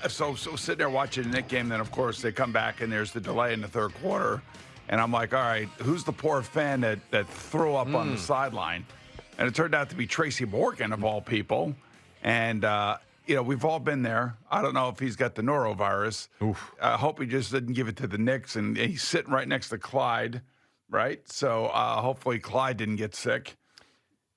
So sitting there watching the Knicks game, then of course they come back and there's the delay in the third quarter, and I'm like, all right, who's the poor fan that threw up on the sideline? And it turned out to be Tracy Morgan of all people, and we've all been there. I don't know if he's got the norovirus. I hope he just didn't give it to the Knicks, and he's sitting right next to Clyde, right? So hopefully Clyde didn't get sick.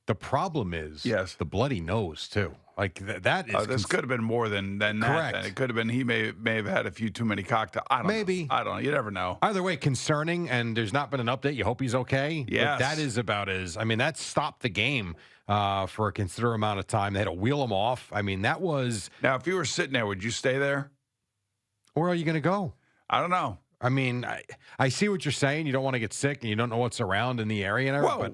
The problem is the bloody nose, too. Like, that is... this could have been more than that. Correct. Then. It could have been he may have had a few too many cocktails. I don't know. I don't know. You never know. Either way, concerning, and there's not been an update. You hope he's okay. Yes. But that is about as... I mean, that stopped the game for a considerable amount of time. They had to wheel him off. I mean, that was... Now, if you were sitting there, would you stay there? Where are you going to go? I don't know. I mean, I see what you're saying. You don't want to get sick, and you don't know what's around in the area. And well,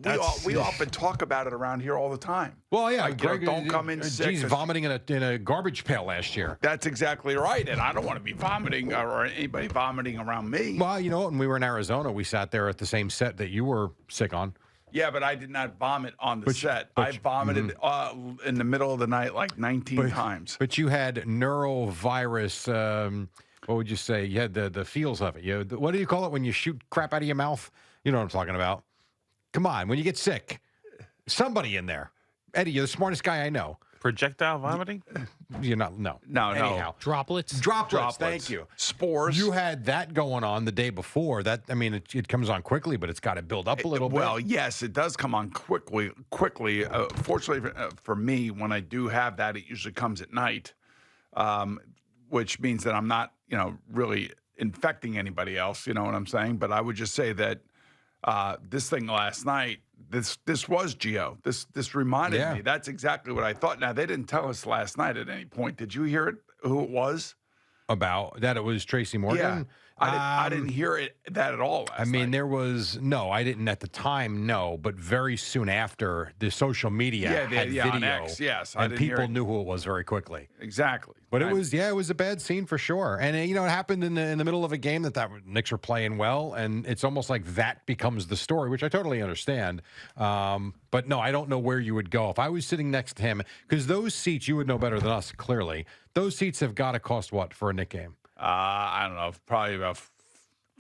we often talk about it around here all the time. Well, yeah. Like, Greg, don't come in sick. He's vomiting in a garbage pail last year. That's exactly right, and I don't want to be vomiting or anybody vomiting around me. Well, you know, when we were in Arizona, we sat there at the same set that you were sick on. Yeah, but I did not vomit on the set. I vomited in the middle of the night like 19 times. But you had neurovirus... what would you say? You had the feels of it. What do you call it when you shoot crap out of your mouth? You know what I'm talking about. Come on, when you get sick, somebody in there. Eddie, you're the smartest guy I know. Projectile vomiting? You're not. No. Anyhow. Droplets. Thank you. Spores. You had that going on the day before. That, I mean, it comes on quickly, but it's got to build up a little bit. Well, yes, it does come on quickly. Fortunately for me, when I do have that, it usually comes at night, which means that I'm not, really infecting anybody else. You know what I'm saying? But I would just say that this thing last night, this was Gio. This reminded me. That's exactly what I thought. Now, they didn't tell us last night at any point. Did you hear it? Who it was? About that it was Tracy Morgan? Yeah. I didn't hear that at all last night. There was, I didn't at the time, but very soon after, the social media had video. On X, yes. And people knew who it was very quickly. Exactly. But it was a bad scene for sure. And, it happened in the middle of a game that Knicks were playing well, and it's almost like that becomes the story, which I totally understand. But no, I don't know where you would go. If I was sitting next to him, because those seats, you would know better than us, clearly, those seats have got to cost what for a Knicks game? I don't know, probably about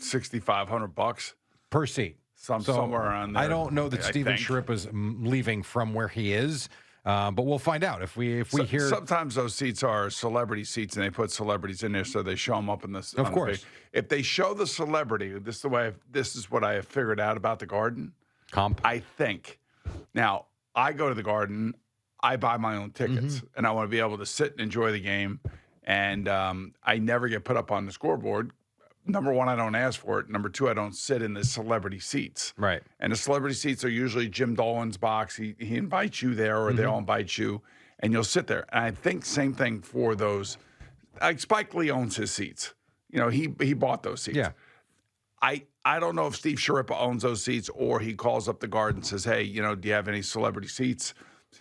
$6,500 per seat. Somewhere around there. I don't know that Steven Sharippa's leaving from where he is, but we'll find out if we hear. Sometimes those seats are celebrity seats, and they put celebrities in there so they show them up in this. Of course, if they show the celebrity, this is what I have figured out about the Garden. Comp, I think. Now I go to the Garden, I buy my own tickets, and I want to be able to sit and enjoy the game. And I never get put up on the scoreboard. Number one, I don't ask for it. Number two, I don't sit in the celebrity seats. Right. And the celebrity seats are usually Jim Dolan's box. He invites you there, or they'll invite you, and you'll sit there. And I think same thing for those. Like Spike Lee owns his seats. He bought those seats. Yeah. I don't know if Steve Sharippa owns those seats, or he calls up the Garden and says, hey, do you have any celebrity seats?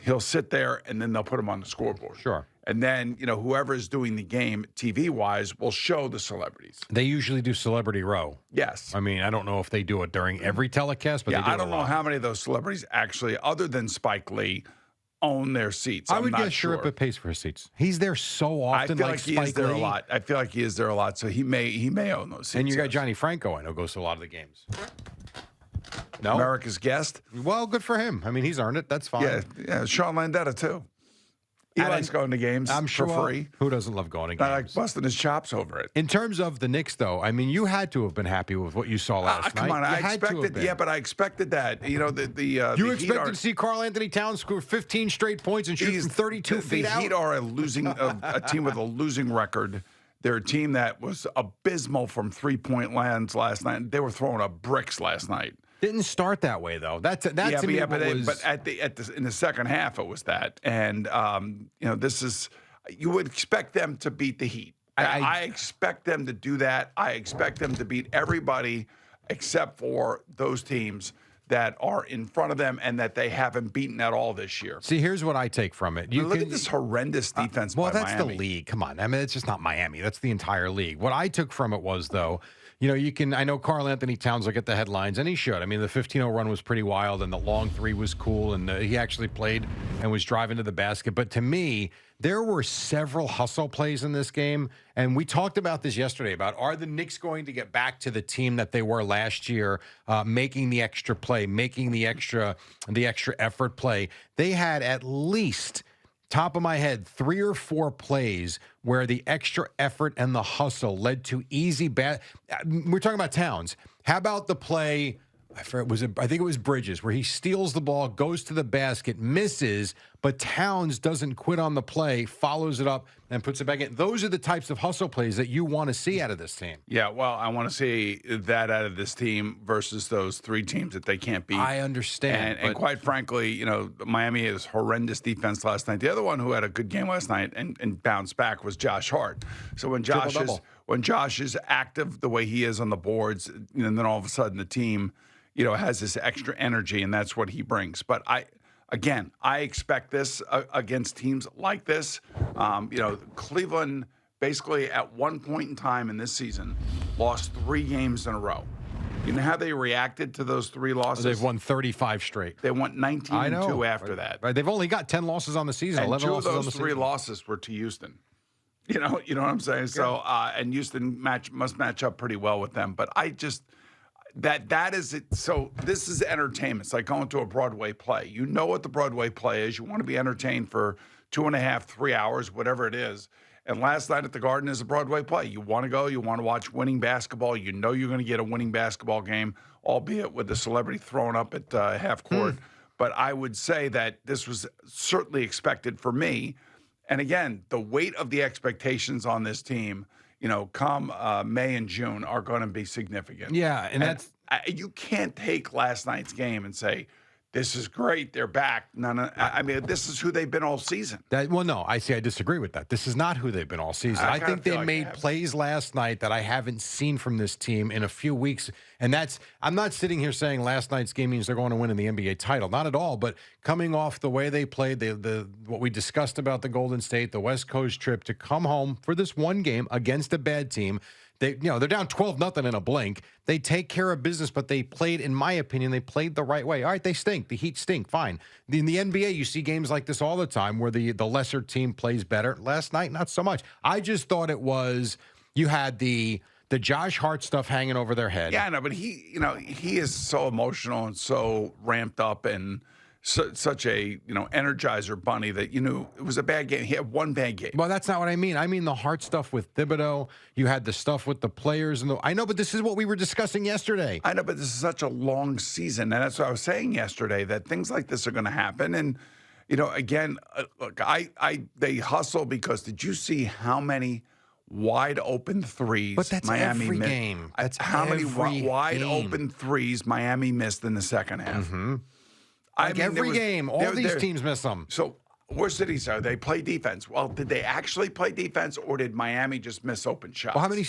He'll sit there, and then they'll put him on the scoreboard. Sure. And then, whoever is doing the game TV-wise will show the celebrities. They usually do Celebrity Row. Yes. I mean, I don't know if they do it during every telecast, but they do I don't know how many of those celebrities actually, other than Spike Lee, own their seats. I would guess Sharippa pays for his seats. He's there so often. I feel like he is there a lot. I feel like he is there a lot, so he may own those seats. And you got Johnny Franco, I know, goes to a lot of the games. No? America's Guest. Well, good for him. I mean, he's earned it. That's fine. Yeah. Sean Landetta, too. He likes going to games for free. Who doesn't love going to games? I like busting his chops over it. In terms of the Knicks, though, I mean, you had to have been happy with what you saw last night. Come on, I expected that. You expected to see Karl Anthony Towns score 15 straight points and shoot from 32 feet out? The Heat are a team with a losing record. They're a team that was abysmal from three-point lands last night. They were throwing up bricks last night. Didn't start that way though. But in the second half it was that, and this is you would expect them to beat the Heat. I expect them to do that. I expect them to beat everybody except for those teams that are in front of them and that they haven't beaten at all this year. See, here's what I take from it. Look at this horrendous defense by that's Miami. The league. Come on. I mean, it's just not Miami. That's the entire league. What I took from it was, though, I know Karl Anthony Towns will get the headlines, and he should. I mean, the 15-0 run was pretty wild, and the long three was cool, and he actually played and was driving to the basket. But to me, there were several hustle plays in this game, and we talked about this yesterday about, are the Knicks going to get back to the team that they were last year, making the extra play, making the extra effort play? They had at least, top of my head, 3 or 4 plays where the extra effort and the hustle led to easy we're talking about Towns. How about the play? I think it was Bridges, where he steals the ball, goes to the basket, misses, but Towns doesn't quit on the play, follows it up, and puts it back in. Those are the types of hustle plays that you want to see out of this team. Yeah, well, I want to see that out of this team versus those 3 teams that they can't beat. I understand. And quite frankly, Miami is horrendous defense last night. The other one who had a good game last night and bounced back was Josh Hart. So when Josh is active the way he is on the boards, and then all of a sudden the team has this extra energy, and that's what he brings. But I expect this against teams like this. Cleveland basically at one point in time in this season lost 3 games in a row. You know how they reacted to those 3 losses? They've won 35 straight. They went 19-2 after that. Right. They've only got 10 losses on the season. And 11 2 losses of on those the 3 season. losses were to Houston. You know what I'm saying? So and Houston must match up pretty well with them. But that is it. So this is entertainment. It's like going to a Broadway play. You know what the Broadway play is. You want to be entertained for 2.5, 3 hours, whatever it is. And last night at the Garden is a Broadway play. You want to go. You want to watch winning basketball. You know you're going to get a winning basketball game, albeit with the celebrity thrown up at half court. But I would say that this was certainly expected for me. And again, the weight of the expectations on this team, come May and June, are going to be significant. Yeah, and you can't take last night's game and say, this is great, they're back. No. I mean, this is who they've been all season. I disagree with that. This is not who they've been all season. I think they made plays last night that I haven't seen from this team in a few weeks. And I'm not sitting here saying last night's game means they're going to win in the NBA title. Not at all. But coming off the way they played, what we discussed about the Golden State, the West Coast trip, to come home for this one game against a bad team. They're down 12-0 in a blink. They take care of business, but they played, in my opinion, the right way. All right, they stink. The Heat stink. Fine. In the NBA, you see games like this all the time where the lesser team plays better. Last night, not so much. I just thought it was, you had the Josh Hart stuff hanging over their head. Yeah, I know, but he is so emotional and so ramped up and such a energizer bunny that it was a bad game. He had one bad game. Well, that's not what I mean. I mean the Hart stuff with Thibodeau. You had the stuff with the players, I know, but this is what we were discussing yesterday. I know, but this is such a long season, and that's what I was saying yesterday, that things like this are going to happen. And again, look, they hustle because did you see how many wide open threes but that's Miami every missed? Game. That's how many wide open threes Miami missed in the second half. Mm-hmm. Every game, all these teams miss them. So where's cities are? They play defense. Well, did they actually play defense, or did Miami just miss open shots? Well, how many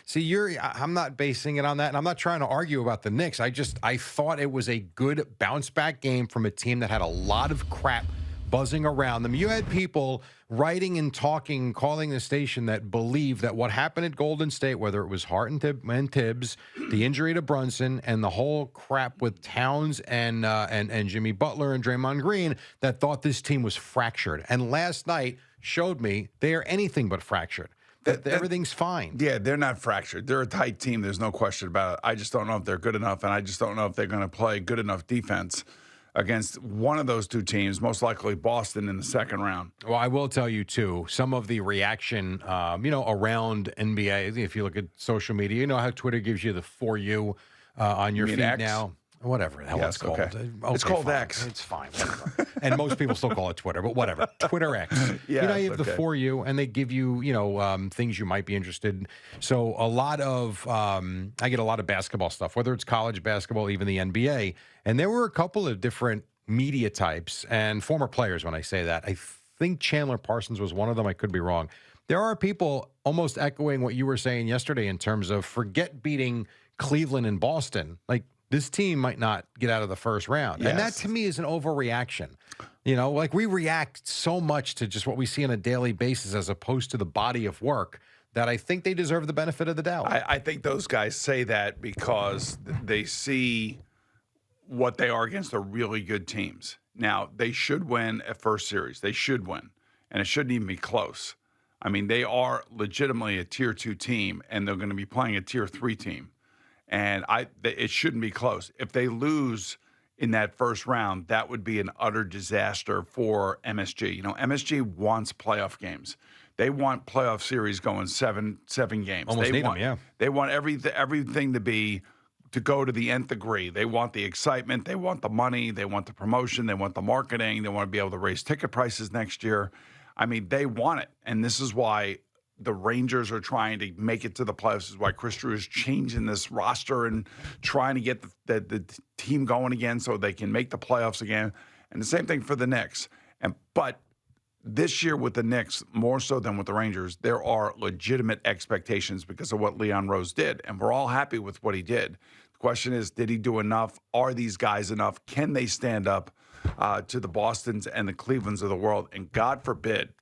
see, I'm not basing it on that, and I'm not trying to argue about the Knicks. I thought it was a good bounce back game from a team that had a lot of crap buzzing around them. You had people writing and talking, calling the station that believe that what happened at Golden State, whether it was Hart and Tibbs, the injury to Brunson, and the whole crap with Towns and Jimmy Butler and Draymond Green, that thought this team was fractured. And last night showed me they are anything but fractured. Everything's fine. Yeah, they're not fractured. They're a tight team. There's no question about it. I just don't know if they're good enough, and I just don't know if they're going to play good enough defense against one of those 2 teams, most likely Boston in the second round. Well, I will tell you, too, some of the reaction, around NBA, if you look at social media, you know how Twitter gives you the For You on your feed X? now? Whatever the hell it's called. Okay, it's called fine. X. It's fine. Whatever. And most people still call it Twitter, but whatever. Twitter X. Yeah, you have the For You, and they give you, things you might be interested in. So a lot of, I get a lot of basketball stuff, whether it's college basketball, even the NBA. And there were a couple of different media types and former players when I say that. I think Chandler Parsons was one of them. I could be wrong. There are people almost echoing what you were saying yesterday in terms of forget beating Cleveland and Boston. Like, this team might not get out of the first round. Yes. And that, to me, is an overreaction. We react so much to just what we see on a daily basis as opposed to the body of work that I think they deserve the benefit of the doubt. I think those guys say that because they see what they are against the really good teams. Now, they should win a first series. They should win. and it shouldn't even be close. I mean, they are legitimately a Tier 2 team, and they're going to be playing a Tier 3 team. And it shouldn't be close. If they lose in that first round, that would be an utter disaster for MSG. You know, MSG wants playoff games. They want playoff series going seven games. Almost need them, yeah. They want everything to go to the nth degree. They want the excitement. They want the money. They want the promotion. They want the marketing. They want to be able to raise ticket prices next year. I mean, they want it. And this is why the Rangers are trying to make it to the playoffs. This is why Chris Drew is changing this roster and trying to get the team going again so they can make the playoffs again. And the same thing for the Knicks. But this year with the Knicks, more so than with the Rangers, there are legitimate expectations because of what Leon Rose did. And we're all happy with what he did. The question is, did he do enough? Are these guys enough? Can they stand up to the Bostons and the Clevelands of the world? And God forbid,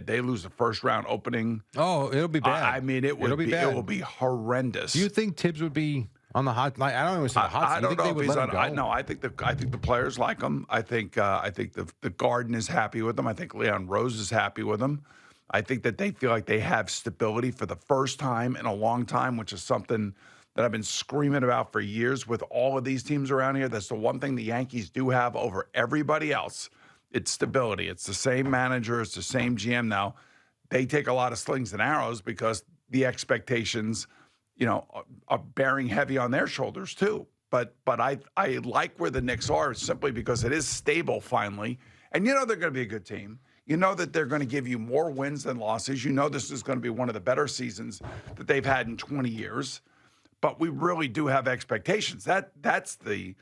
they lose the first round opening. Oh, it'll be bad. I mean, it will be horrendous. Do you think Tibbs would be on the hot? I don't know. I don't know if he's on. No, I think the players like him. I think the Garden is happy with him. I think Leon Rose is happy with him. I think that they feel like they have stability for the first time in a long time, which is something that I've been screaming about for years with all of these teams around here. That's the one thing the Yankees do have over everybody else. It's stability. It's the same manager. It's the same GM now. They take a lot of slings and arrows because the expectations, are bearing heavy on their shoulders too. But I like where the Knicks are simply because it is stable finally. And they're going to be a good team. You know that they're going to give you more wins than losses. You know this is going to be one of the better seasons that they've had in 20 years. But we really do have expectations. That's the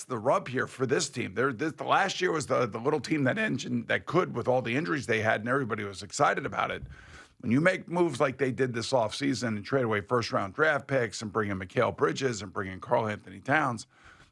rub here for this team. The last year was the little team that could with all the injuries they had, and everybody was excited about it. When you make moves like they did this offseason and trade away first-round draft picks and bring in Mikal Bridges and bring in Karl Anthony Towns,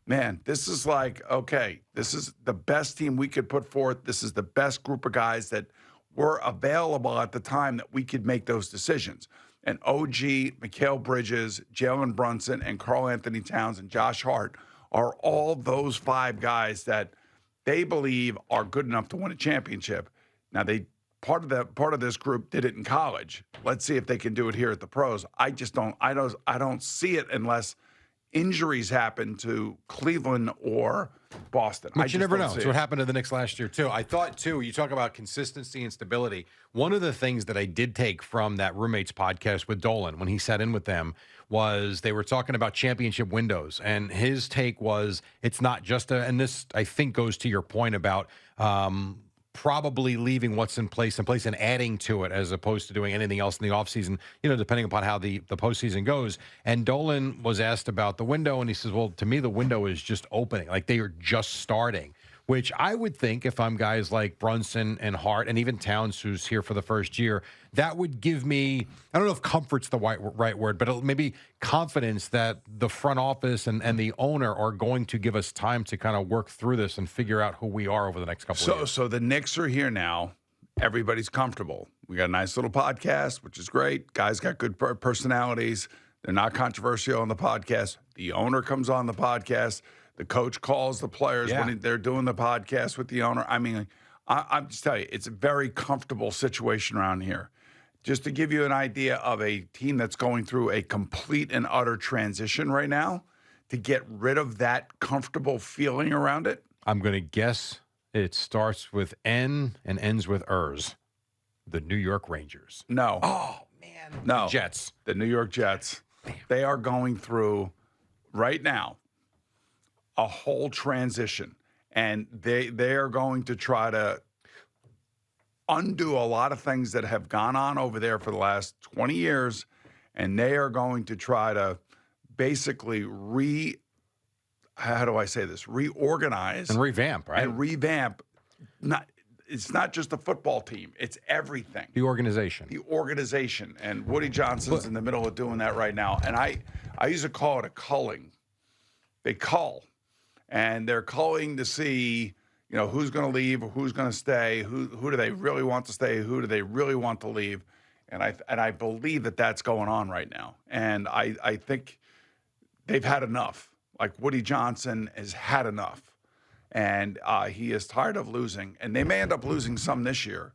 man, this is like, okay, this is the best team we could put forth. This is the best group of guys that were available at the time that we could make those decisions. And OG, Mikal Bridges, Jalen Brunson, and Karl Anthony Towns and Josh Hart are all those 5 guys that they believe are good enough to win a championship. Now, part of this group did it in college. Let's see if they can do it here at the pros. I don't see it unless injuries happen to Cleveland or Boston. But you never know. That's what happened to the Knicks last year, too. I thought, too, you talk about consistency and stability. One of the things that I did take from that Roommates podcast with Dolan when he sat in with them was they were talking about championship windows. And his take was it's not just and this, I think, goes to your point about probably leaving what's in place and adding to it as opposed to doing anything else in the offseason, depending upon how the postseason goes. And Dolan was asked about the window, and he says, well, to me, the window is just opening. Like they are just starting, which I would think if I'm guys like Brunson and Hart and even Towns, who's here for the first year, that would give me, I don't know if comfort's the right word, but maybe confidence that the front office and the owner are going to give us time to kind of work through this and figure out who we are over the next couple of years. So the Knicks are here now. Everybody's comfortable. We got a nice little podcast, which is great. Guys got good personalities. They're not controversial on the podcast. The owner comes on the podcast. The coach calls the players when they're doing the podcast with the owner. I mean, I'm just telling you, it's a very comfortable situation around here. Just to give you an idea of a team that's going through a complete and utter transition right now, to get rid of that comfortable feeling around it. I'm going to guess it starts with N and ends with Ers. The New York Rangers. No. Oh, man. No. The Jets. The New York Jets. Damn. They are going through, right now, a whole transition. And they are going to try to undo a lot of things that have gone on over there for the last 20 years. And they are going to try to basically reorganize. And revamp, right? And revamp. It's not just the football team. It's everything. The organization. The organization. And Woody Johnson's in the middle of doing that right now. And I used to call it a culling. They cull. And they're culling to see, who's going to leave, who's going to stay, who do they really want to stay, who do they really want to leave. And I believe that that's going on right now. And I think they've had enough. Like Woody Johnson has had enough. And he is tired of losing. And they may end up losing some this year.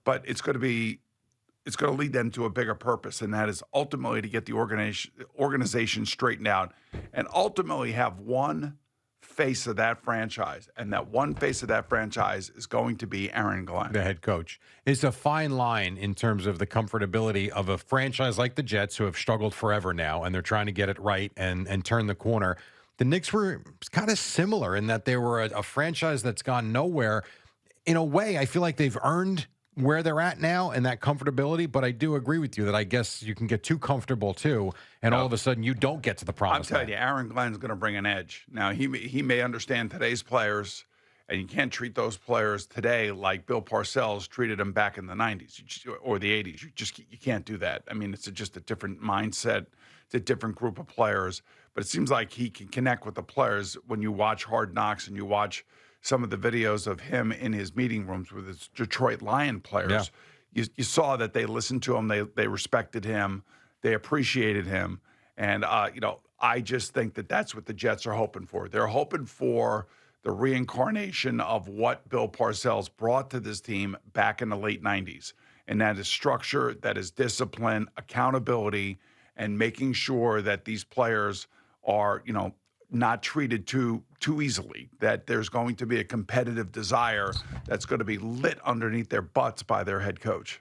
but it's going to lead them to a bigger purpose, and that is ultimately to get the organization straightened out and ultimately have one face of that franchise. And that one face of that franchise is going to be Aaron Glenn, the head coach. It's a fine line in terms of the comfortability of a franchise like the Jets, who have struggled forever now, and they're trying to get it right and turn the corner. The Knicks were kind of similar in that they were a franchise that's gone nowhere. In a way, I feel like they've earned where they're at now and that comfortability, but I do agree with you that I guess you can get too comfortable too, and all of a sudden you don't get to the promised land. I'm telling you, Aaron Glenn's going to bring an edge. Now, he may understand today's players, and you can't treat those players today like Bill Parcells treated them back in the 90s or the 80s. You can't do that. I mean, it's just a different mindset. It's a different group of players, but it seems like he can connect with the players when you watch Hard Knocks and you watch some of the videos of him in his meeting rooms with his Detroit Lion players. Yeah. You saw that they listened to him, they respected him, they appreciated him, and I just think that that's what the Jets are hoping for. They're hoping for the reincarnation of what Bill Parcells brought to this team back in the late 90s, and that is structure, that is discipline, accountability, and making sure that these players are, not treated too easily, that there's going to be a competitive desire that's going to be lit underneath their butts by their head coach.